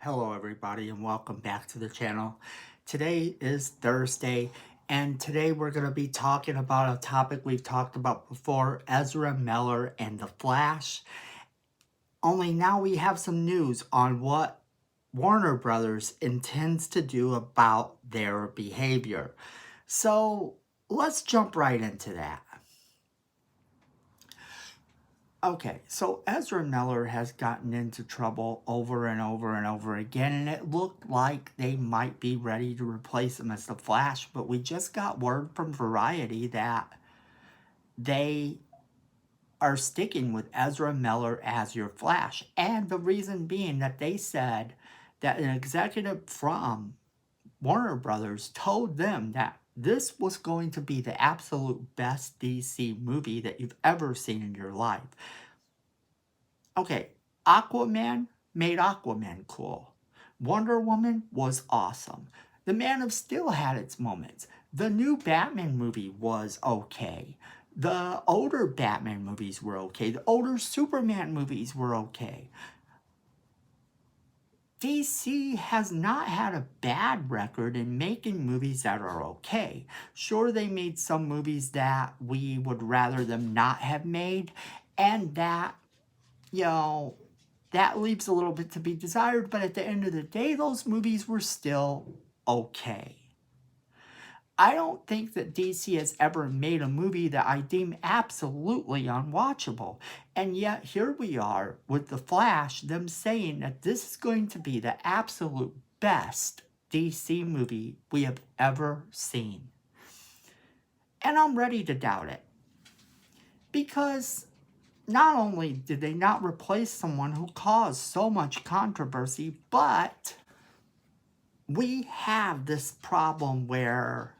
Hello everybody and welcome back to the channel. Today is Thursday and today we're going to be talking about a topic we've talked about before, Ezra Miller and The Flash. Only now we have some news on what Warner Brothers intends to do about their behavior. So let's jump right into that. Okay, so Ezra Miller has gotten into trouble over and over and over again, and it looked like they might be ready to replace him as the Flash, but we just got word from Variety that they are sticking with Ezra Miller as your Flash. And the reason being that they said that an executive from Warner Brothers told them that this was going to be the absolute best DC movie that you've ever seen in your life. Okay, Aquaman made Aquaman cool. Wonder Woman was awesome. The Man of Steel had its moments. The new Batman movie was okay. The older Batman movies were okay. The older Superman movies were okay. DC has not had a bad record in making movies that are okay. Sure, they made some movies that we would rather them not have made, and that, that leaves a little bit to be desired, but at the end of the day, those movies were still okay. I don't think that DC has ever made a movie that I deem absolutely unwatchable. And yet here we are with The Flash, them saying that this is going to be the absolute best DC movie we have ever seen. And I'm ready to doubt it. Because not only did they not replace someone who caused so much controversy, but we have this problem where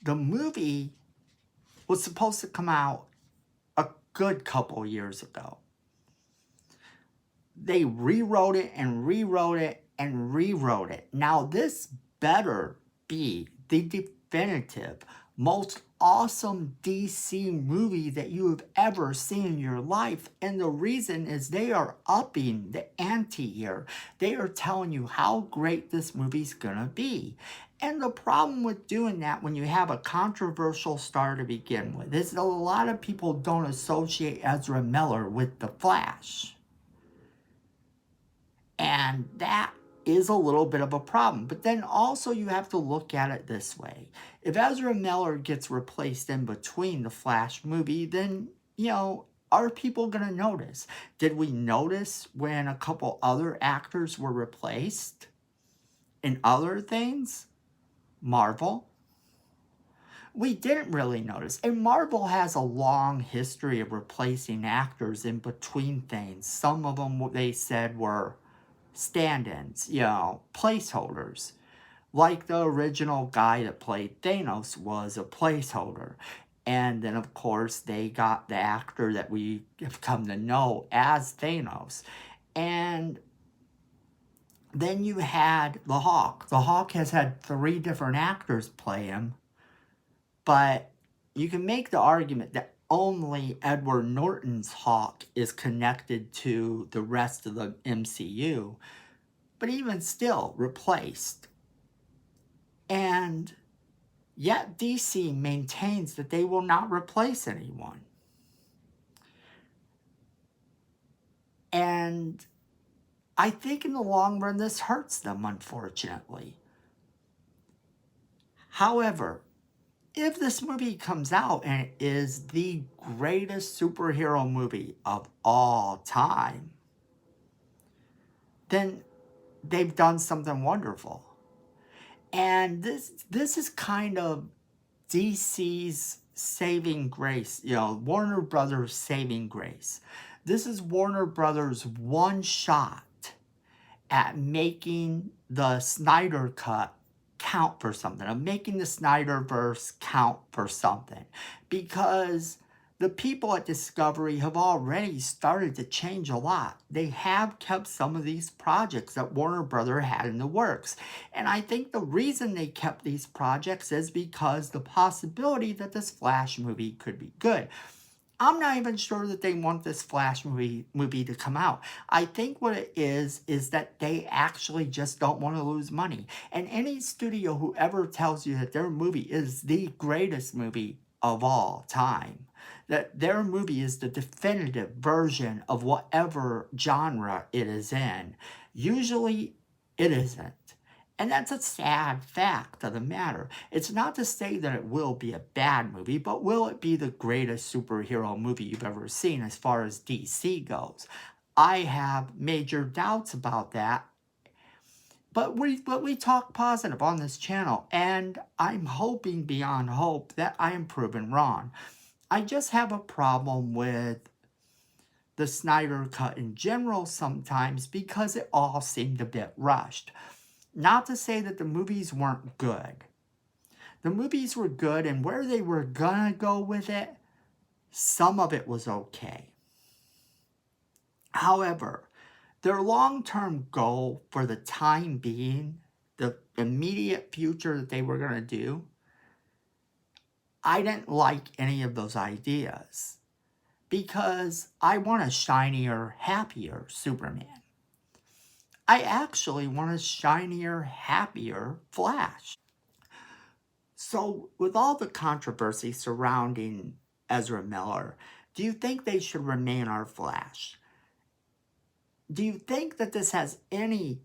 the movie was supposed to come out a good couple years ago. They rewrote it and rewrote it and rewrote it. Now this better be the definitive, most awesome DC movie that you have ever seen in your life. And the reason is they are upping the ante here. They are telling you how great this movie's gonna be. And the problem with doing that when you have a controversial star to begin with is that a lot of people don't associate Ezra Miller with The Flash. And that is a little bit of a problem. But then also you have to look at it this way. If Ezra Miller gets replaced in between the Flash movie, then, are people going to notice? Did we notice when a couple other actors were replaced in other things? Marvel? We didn't really notice. And Marvel has a long history of replacing actors in between things. Some of them, they said, were stand-ins, placeholders. Like the original guy that played Thanos was a placeholder. And then, of course, they got the actor that we have come to know as Thanos. And then you had the Hawk. The Hawk has had 3 different actors play him. But you can make the argument that only Edward Norton's Hawk is connected to the rest of the MCU. But even still, replaced. And yet DC maintains that they will not replace anyone. And I think in the long run, this hurts them, unfortunately. However, if this movie comes out and it is the greatest superhero movie of all time, then they've done something wonderful. And this is kind of DC's saving grace, Warner Brothers' saving grace. This is Warner Brothers' one shot at making the Snyder Cut count for something, of making the Snyderverse count for something. Because the people at Discovery have already started to change a lot. They have kept some of these projects that Warner Brothers had in the works. And I think the reason they kept these projects is because the possibility that this Flash movie could be good. I'm not even sure that they want this Flash movie to come out. I think what it is that they actually just don't want to lose money. And any studio who ever tells you that their movie is the greatest movie of all time, that their movie is the definitive version of whatever genre it is in, usually it isn't. And that's a sad fact of the matter. It's not to say that it will be a bad movie, but will it be the greatest superhero movie you've ever seen as far as DC goes? I have major doubts about that. But we talk positive on this channel, and I'm hoping beyond hope that I am proven wrong. I just have a problem with the Snyder Cut in general sometimes because it all seemed a bit rushed. Not to say that the movies weren't good. The movies were good, and where they were gonna go with it, some of it was okay. However, their long-term goal for the time being, the immediate future that they were gonna do, I didn't like any of those ideas because I want a shinier, happier Superman. I actually want a shinier, happier Flash. So, with all the controversy surrounding Ezra Miller, do you think they should remain our Flash? Do you think that this has any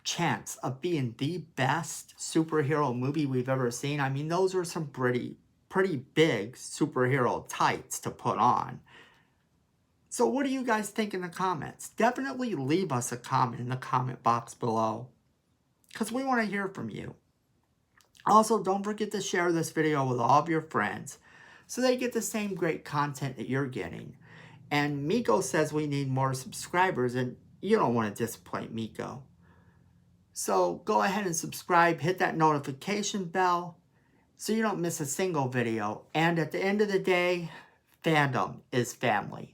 chance of being the best superhero movie we've ever seen? I mean, those are some pretty big superhero tights to put on. So what do you guys think in the comments? Definitely leave us a comment in the comment box below, because we want to hear from you. Also, don't forget to share this video with all of your friends so they get the same great content that you're getting. And Miko says we need more subscribers, and you don't want to disappoint Miko. So go ahead and subscribe, hit that notification bell so you don't miss a single video. And at the end of the day, fandom is family.